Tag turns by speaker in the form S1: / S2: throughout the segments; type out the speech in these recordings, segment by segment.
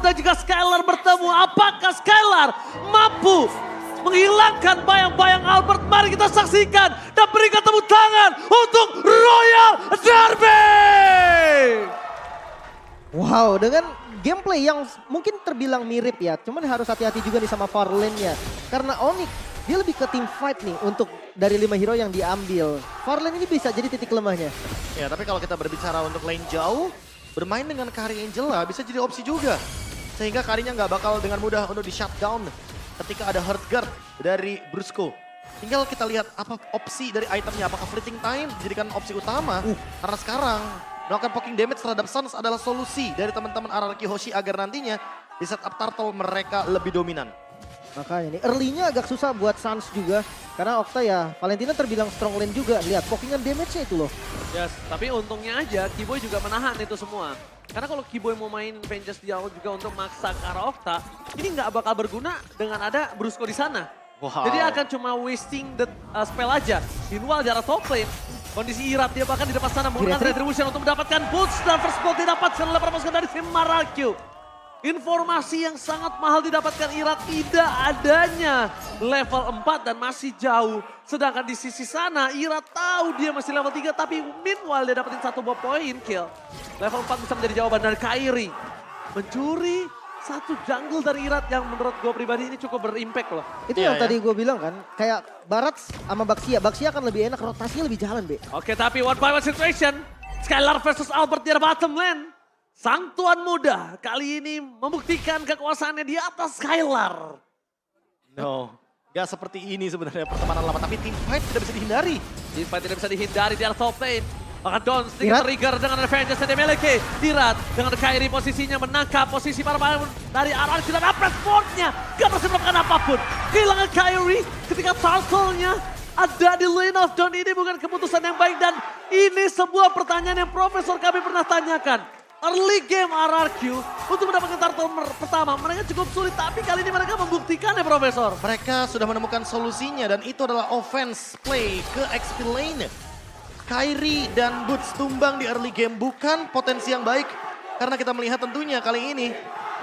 S1: dan juga Skylar bertemu. Apakah Skylar mampu menghilangkan bayang-bayang Albert? Mari kita saksikan dan berikan tepuk tangan untuk Royal Derby.
S2: Wow, dengan gameplay yang mungkin terbilang mirip ya. Cuman harus hati-hati juga nih sama far lane-nya. Karena Onyx, dia lebih ke team fight nih untuk dari 5 hero yang diambil. Far lane ini bisa jadi titik lemahnya.
S3: Ya, tapi kalau kita berbicara untuk lane jauh, bermain dengan Kari Angela bisa jadi opsi juga. Sehingga Karinya nggak bakal dengan mudah untuk di-shutdown ketika ada Hurt Guard dari Brusco. Tinggal kita lihat apa opsi dari itemnya, apakah fleeting time dijadikan opsi utama. Karena sekarang melakukan poking damage terhadap Suns adalah solusi dari teman-teman RRQ Hoshi agar nantinya di setup turtle mereka lebih dominan.
S2: Makanya nih, early-nya agak susah buat Suns juga. Karena Okta ya, Valentina terbilang strong lane juga. Lihat, pokingan damage-nya itu loh.
S1: Yes, tapi untungnya aja Kiboy juga menahan itu semua. Karena kalau Kiboy mau main Vengeance di awal juga untuk maksa ke arah Okta, ini nggak bakal berguna dengan ada Brusco di sana.
S3: Wow.
S1: Jadi akan cuma wasting the spell aja. Meanwhile di arah top lane, kondisi Irat dia bahkan di depan sana menggunakan Retribution untuk mendapatkan boots dan first blood didapatkan oleh para pasukan dari tim Marrakech. Informasi yang sangat mahal didapatkan Irat tidak adanya level 4 dan masih jauh. Sedangkan di sisi sana Irat tahu dia masih level 3 tapi meanwhile dia dapetin 1 buah poin kill. Level 4 bisa menjadi jawaban dari Kairi. Mencuri satu jungle dari Irat yang menurut gue pribadi ini cukup berimpact loh.
S2: Itu yang tadi gue bilang kan, kayak Barat sama Baxia. Baxia kan lebih enak, rotasinya lebih jalan, Be.
S1: Oke, tapi one by one situation. Skylar versus Albert di bottom lane. Sang tuan muda kali ini membuktikan kekuasaannya di atas Skylar.
S3: No, gak seperti ini sebenarnya pertemanan lama, tapi team fight tidak bisa dihindari.
S1: Team fight tidak bisa dihindari di arah top lane. Bahkan Don sedikit trigger dengan Avengers yang dimiliki. Dirat dengan Kairi posisinya menangkap posisi para pemain dari arah dan dapat sportnya. Gak berhasil melakukan apapun. Kehilangan Kairi ketika turtle-nya ada di lane of Don. Ini bukan keputusan yang baik dan ini sebuah pertanyaan yang Profesor kami pernah tanyakan. Early game RRQ untuk mendapatkan turtle pertama mereka cukup sulit tapi kali ini mereka membuktikannya Profesor.
S3: Mereka sudah menemukan solusinya dan itu adalah offense play ke XP lane. Kairi dan Boots tumbang di early game bukan potensi yang baik. Karena kita melihat tentunya kali ini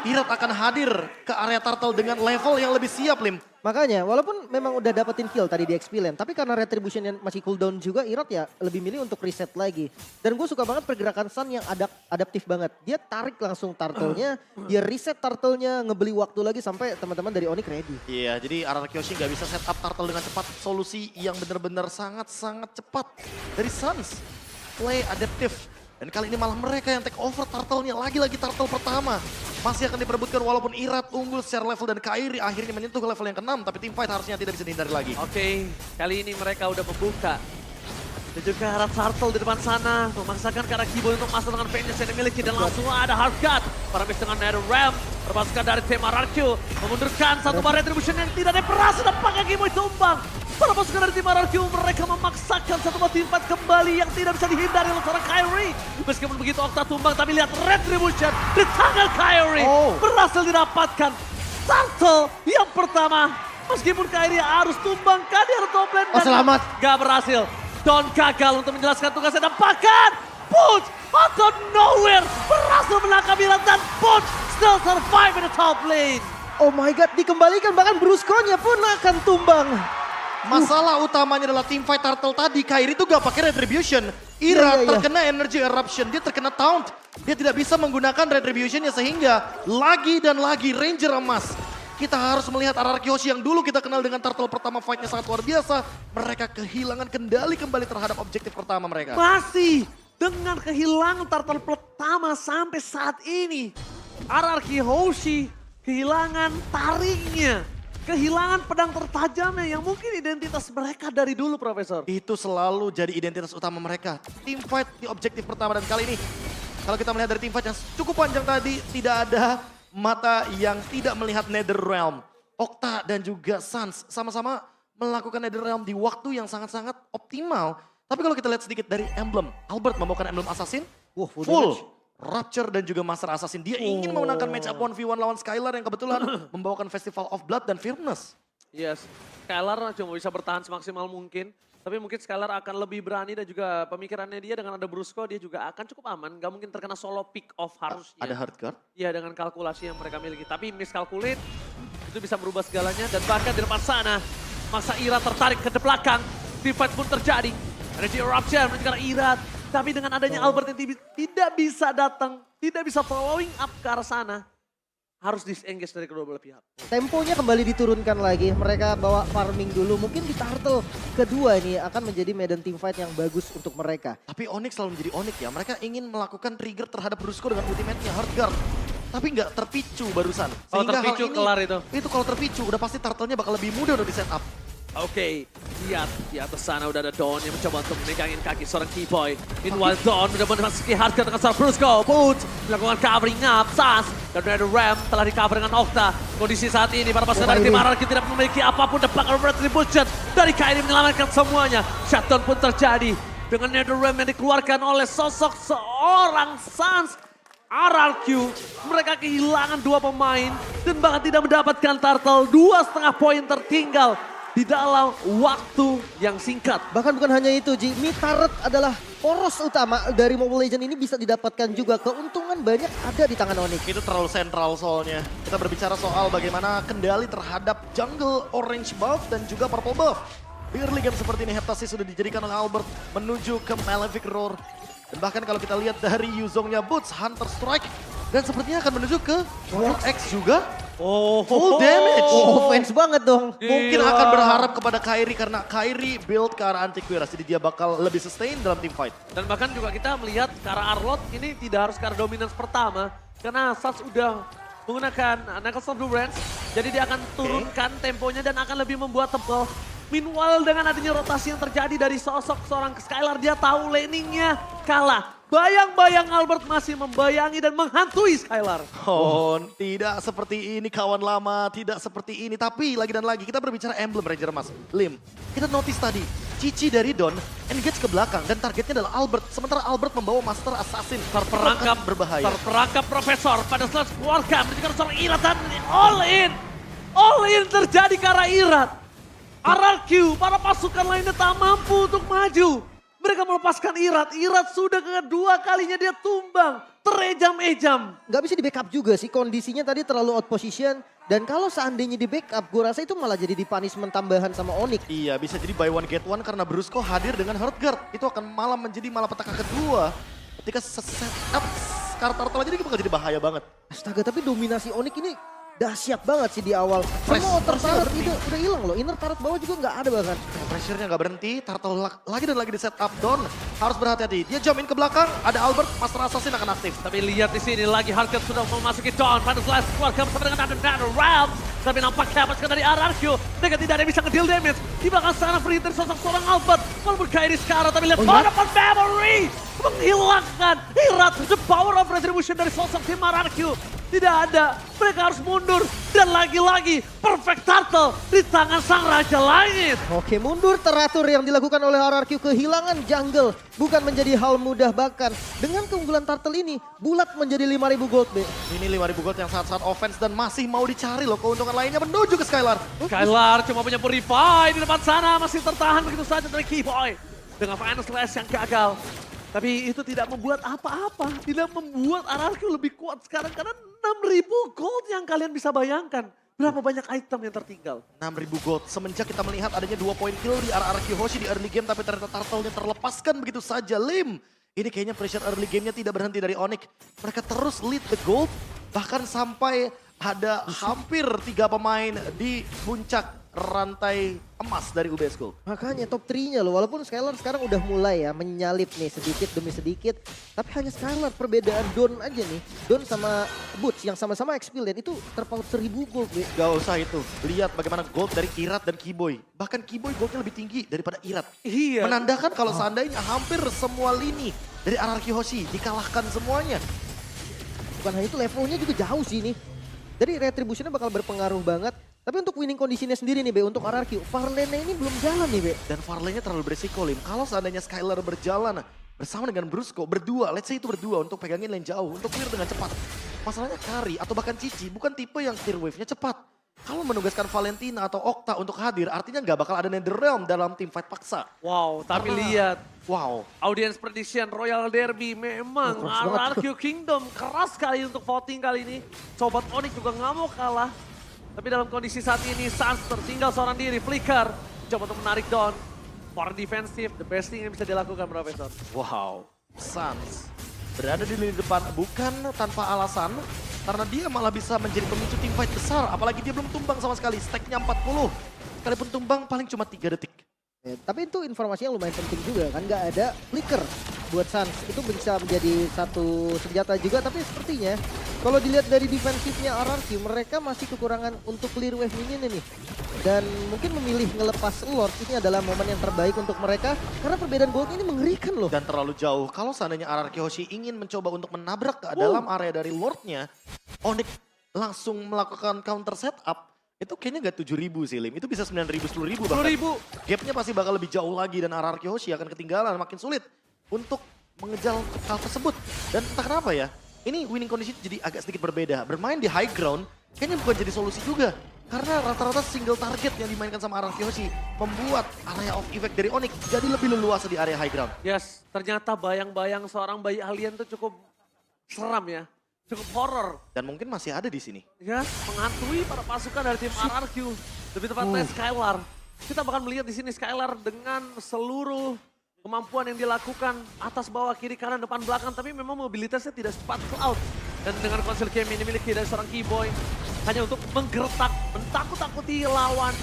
S3: Irat akan hadir ke area turtle dengan level yang lebih siap, Lim.
S2: Makanya, walaupun memang udah dapetin kill tadi di XP lane, tapi karena retribution yang masih cooldown juga, Irat ya lebih milih untuk reset lagi. Dan gue suka banget pergerakan Sun yang adaptif banget. Dia tarik langsung turtle-nya, dia reset turtle-nya, ngebeli waktu lagi sampai teman-teman dari Onyx ready.
S3: Iya, jadi RRQ Hoshi nggak bisa setup turtle dengan cepat. Solusi yang benar-benar sangat-sangat cepat dari Suns. Play adaptif. Dan kali ini malah mereka yang take over turtle-nya. Lagi-lagi turtle pertama. Masih akan diperebutkan walaupun Irat unggul secara level dan Kairi akhirnya menyentuh ke level yang ke-6. Tapi team fight harusnya tidak bisa dihindari lagi.
S1: Oke, kali ini mereka udah membuka. Dan juga arah turtle di depan sana. Memaksakan ke arah Kiboy untuk masuk dengan Vengeance yang dimiliki. Dan langsung ada Hardcut. Para bis dengan Nether Realm. Berpasukan dari tim RRQ. Memundurkan satu bar retribution yang tidak ada perasa. Nampaknya Kiboy tumbang. Para pasukan dari tim RRQ mereka memaksakan satu buah tim fight kembali yang tidak bisa dihindari oleh seorang Kairi. Meskipun begitu Okta tumbang tapi lihat retribution di tangan Kairi. Berhasil didapatkan turtle yang pertama. Meskipun Kairi harus tumbangkan di arah top lane.
S2: Oh, selamat.
S1: Gak berhasil. Don gagal untuk menjelaskan tugasnya dan bahkan Butch out of nowhere berhasil menangkap Irat dan Butch still survive in the top lane.
S2: Oh my god, dikembalikan bahkan Brusco-nya pun akan tumbang.
S3: Masalah utamanya adalah team fight turtle tadi. Kairi tuh gak pakai retribution. Irat terkena energy eruption, dia terkena taunt. Dia tidak bisa menggunakan retributionnya sehingga lagi dan lagi Ranger emas. Kita harus melihat RRQ Hoshi yang dulu kita kenal dengan turtle pertama fightnya sangat luar biasa. Mereka kehilangan kendali kembali terhadap objektif pertama mereka.
S1: Masih dengan kehilangan turtle pertama sampai saat ini. RRQ Hoshi kehilangan taringnya. Kehilangan pedang tertajamnya yang mungkin identitas mereka dari dulu, Profesor.
S3: Itu selalu jadi identitas utama mereka. Team fight di objektif pertama dan kali ini kalau kita melihat dari team fight yang cukup panjang tadi tidak ada mata yang tidak melihat Nether Realm. Okta dan juga Suns sama-sama melakukan Nether Realm di waktu yang sangat-sangat optimal. Tapi kalau kita lihat sedikit dari emblem, Albert membawakan emblem Assassin, full Rapture dan juga Master Assassin. Dia ingin memenangkan match up 1v1 lawan Skylar yang kebetulan membawakan Festival of Blood dan Firmness.
S1: Yes, Skylar cuma bisa bertahan semaksimal mungkin. Tapi mungkin Skylar akan lebih berani dan juga pemikirannya dia dengan ada Brusco dia juga akan cukup aman. Gak mungkin terkena solo pick off harusnya.
S3: Ada hard guard.
S1: Iya dengan kalkulasi yang mereka miliki. Tapi miskalkulate itu bisa merubah segalanya. Dan bahkan di depan sana maksa Ira tertarik ke belakang. Divide pun terjadi. Ada di Eruption menuju ke arah Ira. Tapi dengan adanya Albert yang tidak bisa datang. Tidak bisa following up ke arah sana. Harus disengage dari kedua belah pihak.
S2: Temponya kembali diturunkan lagi. Mereka bawa farming dulu. Mungkin di turtle kedua ini akan menjadi medan teamfight yang bagus untuk mereka.
S3: Tapi Onyx selalu menjadi Onyx ya. Mereka ingin melakukan trigger terhadap Brusco dengan ultimate-nya hard guard. Tapi nggak terpicu barusan.
S1: Kalau terpicu, kelar itu.
S3: Itu kalau terpicu udah pasti turtle-nya bakal lebih mudah untuk di setup.
S1: Oke, lihat di atas sana udah ada Dawn yang mencoba untuk megangin kaki seorang Keyboy. Meanwhile Dawn udah memasuki hardcore dengan seorang Brusco. Boot melakukan covering up, Sas. Dan ada Ram telah di cover dengan Okta. Kondisi saat ini para pasukan dari tim Araki tidak memiliki apapun depan retribution. Dari Kairi menyelamatkan semuanya. Shutdown pun terjadi. Dengan Nether Ram yang dikeluarkan oleh sosok seorang Sans. RRQ, mereka kehilangan 2 pemain. Dan bahkan tidak mendapatkan turtle. 2,5 poin tertinggal. Di dalam waktu yang singkat.
S2: Bahkan bukan hanya itu, Ji. Mid turret adalah poros utama dari Mobile Legends ini bisa didapatkan juga. Keuntungan banyak ada di tangan Onyx.
S3: Itu terlalu sentral soalnya. Kita berbicara soal bagaimana kendali terhadap jungle orange buff dan juga purple buff. Di early game seperti ini Heptasis sudah dijadikan oleh Albert menuju ke Malefic Roar. Dan bahkan kalau kita lihat dari Yuzongnya Boots, Hunter Strike. Dan sepertinya akan menuju ke World X juga.
S1: Oh,
S3: Full damage.
S2: Oh, offense banget dong.
S3: Mungkin
S1: Gila.
S3: akan berharap kepada Kairi karena Kairi build ke arah Antiquiras. Jadi dia bakal lebih sustain dalam team fight.
S1: Dan bahkan juga kita melihat ke arah Arlot ini tidak harus ke arah dominance pertama. Karena Sats udah menggunakan Knuckles of Durance. Jadi dia akan turunkan temponya dan akan lebih membuat tebal. Meanwhile dengan adanya rotasi yang terjadi dari sosok seorang Skylar, dia tahu laningnya kalah. Bayang-bayang Albert masih membayangi dan menghantui Skylar.
S3: Oh, tidak seperti ini kawan lama, tidak seperti ini. Tapi lagi dan lagi kita berbicara emblem Ranger Mas. Lim, kita notice tadi, Cici dari Don engage ke belakang dan targetnya adalah Albert. Sementara Albert membawa Master Assassin.
S1: Terperangkap
S3: berbahaya.
S1: Terperangkap Profesor pada saat keluarga menunjukkan seorang Irat dan all in. All in terjadi ke arah Irat. RRQ, para pasukan lainnya tak mampu untuk maju. Mereka melepaskan Irat. Irat sudah kedua kalinya dia tumbang. Terejam-ejam.
S2: Nggak bisa di backup juga sih, kondisinya tadi terlalu out position. Dan kalau seandainya di backup, gue rasa itu malah jadi di punishment tambahan sama Onyx.
S3: Iya, bisa jadi buy one get one karena Brusco hadir dengan hard guard. Itu akan malah menjadi malapetaka kedua. Ketika setup Turtle aja ini bakal jadi bahaya banget.
S2: Astaga, tapi dominasi Onyx ini dahsyat banget sih di awal.
S3: Fresh,
S2: Semua outer
S3: freshnya
S2: turret
S3: berhenti.
S2: itu udah hilang loh. Inner turret bawah juga nggak ada bahkan.
S3: Pressure-nya nggak berhenti, Turtle lagi dan lagi di setup down. Harus berhati-hati. Dia jump in ke belakang, ada Albert, Master Assassin akan aktif.
S1: Tapi lihat di sini lagi Hardcat sudah memasuki Dawn. Pada last keluarga bersama dengan Under Realm. Tapi nampaknya pasukan dari RRQ. Mereka tidak ada yang bisa nge-deal damage. Di belakang sana free dari sosok seorang Albert. Walaupun Kairi sekarang tapi lihat dapat memory. Menghilangkan Irat. The power of retribution dari sosok tim RRQ. Tidak ada. Mereka harus mundur. Dan lagi-lagi Perfect Turtle di tangan sang Raja Langit.
S2: Oke, mundur teratur yang dilakukan oleh RRQ, kehilangan jungle. Bukan menjadi hal mudah, bahkan dengan keunggulan Turtle ini, bulat menjadi 5.000 gold, Be.
S3: Ini 5.000 gold yang sangat-sangat offense dan masih mau dicari loh keuntungan lainnya menuju ke Skylar.
S1: Skylar cuma punya Purify di depan sana. Masih tertahan begitu saja dari Keyboy. Dengan Final Slash yang gagal. Tapi itu tidak membuat apa-apa. Tidak membuat RRQ lebih kuat sekarang. Karena 6.000 gold yang kalian bisa bayangkan. Berapa banyak item yang tertinggal.
S3: 6.000 gold. Semenjak kita melihat adanya 2 point kill di RRQ Hoshi di early game. Tapi ternyata Turtle-nya terlepaskan begitu saja. Lim, ini kayaknya pressure early game-nya tidak berhenti dari Onyx. Mereka terus lead the gold. Bahkan sampai ada hampir 3 pemain di puncak rantai emas dari UB School.
S2: Makanya top 3-nya loh, walaupun Skylar sekarang udah mulai ya menyalip nih sedikit demi sedikit. Tapi hanya Skylar, perbedaan Don aja nih. Don sama Boots yang sama-sama experience itu terpaut 1.000 gold. Be.
S3: Gak usah itu. Lihat bagaimana gold dari Irat dan Keyboy. Bahkan Keyboy goldnya lebih tinggi daripada Irat.
S1: Iya.
S3: Menandakan kalau seandainya hampir semua lini dari RRQ Hoshi dikalahkan semuanya.
S2: Bukan hanya itu, levelnya juga jauh sih ini. Jadi retributionnya bakal berpengaruh banget. Tapi untuk winning kondisinya sendiri nih, Be, untuk RRQ, Farlane ini belum jalan nih, Be.
S3: Dan Farlane-nya terlalu beresiko, Lim. Kalau seandainya Skylar berjalan bersama dengan Brusco, berdua, let's say itu berdua untuk pegangin lane jauh, untuk clear dengan cepat. Masalahnya Kari atau bahkan Cici bukan tipe yang clear wave-nya cepat. kalau menugaskan Valentina atau Okta untuk hadir, artinya nggak bakal ada NetherRealm dalam tim fight paksa.
S1: Wow, tapi
S3: Karena-
S1: lihat.
S3: Wow.
S1: Audience prediction Royal Derby memang
S2: Oh, keras banget.
S1: RRQ Kingdom keras sekali untuk voting kali ini. Sobat Onyx juga nggak mau kalah. Tapi dalam kondisi saat ini Sans tertinggal seorang diri. Flicker coba untuk menarik down. For defensif, the best thing yang bisa dilakukan Profesor.
S3: Wow. Suns berada di lini depan bukan tanpa alasan. Karena dia malah bisa menjadi pemicu tim fight besar. Apalagi dia belum tumbang sama sekali. Stacknya 40. Sekalipun tumbang paling cuma 3 detik.
S2: Ya, tapi itu informasi yang lumayan penting juga kan, nggak ada flicker buat Suns. Itu bisa menjadi satu senjata juga, tapi sepertinya kalau dilihat dari defensifnya RRQ, mereka masih kekurangan untuk clear wave minion nih. Dan mungkin memilih ngelepas Lord ini adalah momen yang terbaik untuk mereka, karena perbedaan gold ini mengerikan loh.
S3: Dan terlalu jauh. Kalau seandainya RRQ Hoshi ingin mencoba untuk menabrak ke dalam area dari Lordnya, Onyx langsung melakukan counter setup. Itu kayaknya nggak 7.000 sih Lim, itu bisa 9.000, 10.000 bahkan.
S1: 10.000.
S3: Gapnya pasti bakal lebih jauh lagi dan RRQ Hoshi akan ketinggalan, makin sulit untuk mengejar hal tersebut. Dan entah kenapa ya, ini winning condition jadi agak sedikit berbeda. Bermain di high ground kayaknya bukan jadi solusi juga. Karena rata-rata single target yang dimainkan sama RRQ Hoshi membuat area of effect dari Onyx jadi lebih leluasa di area high ground.
S1: Yes, ternyata bayang-bayang seorang bayi alien tuh cukup seram ya. Cukup horror.
S3: Dan mungkin masih ada di sini.
S1: Ya, menghantui para pasukan dari tim RRQ. Lebih tepatnya Skylar. Kita bahkan melihat di sini Skylar dengan seluruh kemampuan yang dilakukan atas bawah kiri kanan depan belakang, tapi memang mobilitasnya tidak secepat Cloud. Dan dengan konsil game ini dimiliki dari seorang Keyboy hanya untuk menggertak, mentakut-takuti lawan.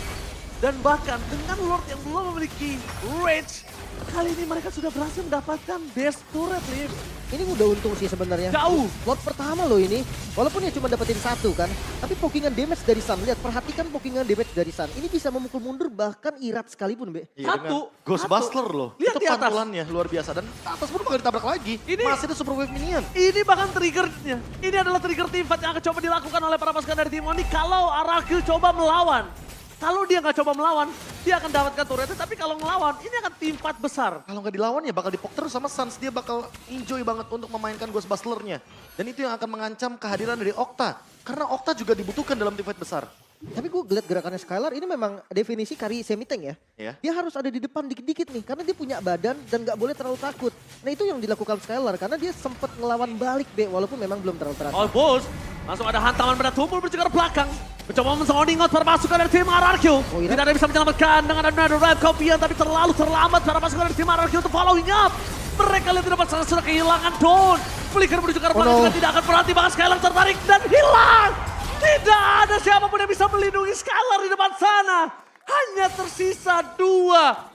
S1: Dan bahkan dengan Lord yang belum memiliki range, kali ini mereka sudah berhasil mendapatkan best turret, Lim.
S2: Ini udah untung sih sebenarnya.
S1: Jauh.
S2: Lot pertama loh ini, walaupun ya cuma dapetin satu kan, tapi pokingan damage dari Sun. Lihat, perhatikan pokingan damage dari Sun. Ini bisa memukul mundur bahkan Irat sekalipun, Be.
S3: Iya,
S1: Satu,
S3: dengan Ghost
S1: satu.
S3: Bustler loh.
S1: Lihat
S3: itu
S1: di atas.
S3: pantulannya luar biasa. Dan atas pun bakal ditabrak lagi.
S1: Ini-
S3: Masih ada super wave minion.
S1: Ini bahkan triggernya. Ini adalah trigger team fight yang akan coba dilakukan oleh para pasukan dari tim Onyx kalau RRQ coba melawan. Kalau dia nggak coba melawan, dia akan dapatkan turretnya. Tapi kalau ngelawan, ini akan tim fight besar.
S3: Kalau nggak dilawan ya bakal dipok terus sama Suns. Dia bakal enjoy banget untuk memainkan Ghost Bustler-nya. Dan itu yang akan mengancam kehadiran dari Okta. Karena Okta juga dibutuhkan dalam tim fight besar.
S2: Tapi gue ngeliat gerakannya Skylar ini memang definisi carry semi-tank ya.
S3: Ya.
S2: Dia harus ada di depan dikit-dikit nih, karena dia punya badan dan gak boleh terlalu takut. Nah itu yang dilakukan Skylar, karena dia sempat ngelawan balik Be, walaupun memang belum terlalu terasa.
S1: Oh bos, langsung ada hantaman pada tumpul menuju ke belakang. Mencoba mensounding out para pasukan dari tim RRQ.
S2: Oh, iya.
S1: Tidak ada yang bisa menyelamatkan dengan ada Red Copian, tapi terlalu terlambat para pasukan dari tim RRQ untuk following up. Mereka lihat di depan sana sudah kehilangan Dawn. Flicker menuju ke arah belakang
S2: no.
S1: juga tidak akan berhenti, bahkan Skylar tertarik dan hilang. Tidak ada siapapun yang bisa melindungi Skylar di depan sana. Hanya tersisa 2.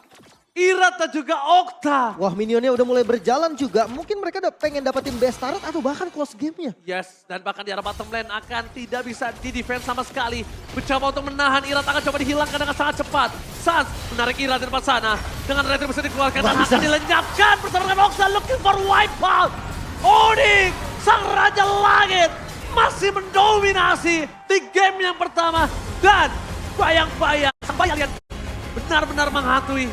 S1: Irat dan juga Okta.
S2: Wah, minionnya udah mulai berjalan juga. Mungkin mereka udah pengen dapetin best turret atau bahkan close game-nya.
S1: Yes, dan bahkan di arah bottom lane akan tidak bisa di-defense sama sekali. Mencoba untuk menahan Irat akan coba dihilangkan dengan sangat cepat. Sans menarik Irat di depan sana. Dengan retrib bisa dikeluarkan dan akan dilenyapkan bersama dengan Okta looking for wipeout. Onyx, sang Raja Langit, masih mendominasi di game yang pertama. Dan bayang-bayang, sampai kalian benar-benar menghantui